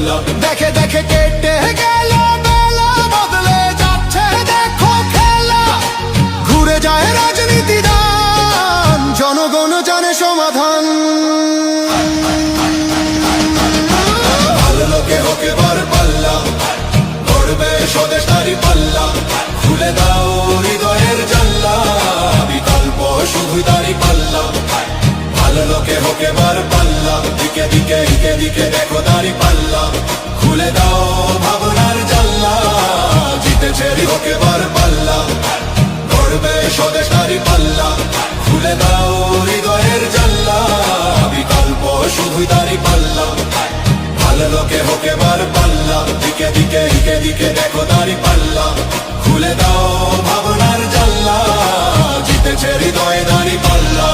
পাল্লা। দেখে দেখে কেটে গেল বেলা, বদলে যাচ্ছে দেখো খেলা। ঘুরে যায় রাজনীতি দান, জনগণ জানে সমাধান। ভালো লোকে হোক এবার পাল্লা, গড়বে স্বদেশ তারি পাল্লা। খুলে দাও হৃদয়ের জানলা, বিকল্প শুধু তারি পাল্লা। ভালো লোকে হোক এবার পাল্লা, দিকে দিকে দিকে দিকে দেখো তারি পাল্লা। খুলে দাও ভাবনার জানলা, জিতেছে হোক এবার পাল্লা, গড়বে স্বদেশ তারি পাল্লা। খুলে দাও হৃদয়ের জানলা, বিকল্প শুধু তারি পাল্লা। ভালো লোকে হোক এবার পাল্লা, দিকে দিকে দিকে দিকে দেখো তারি পাল্লা। খুলে দাও ভাবনার জানলা, জিতেছে হৃদয় দাঁড়ি পাল্লা।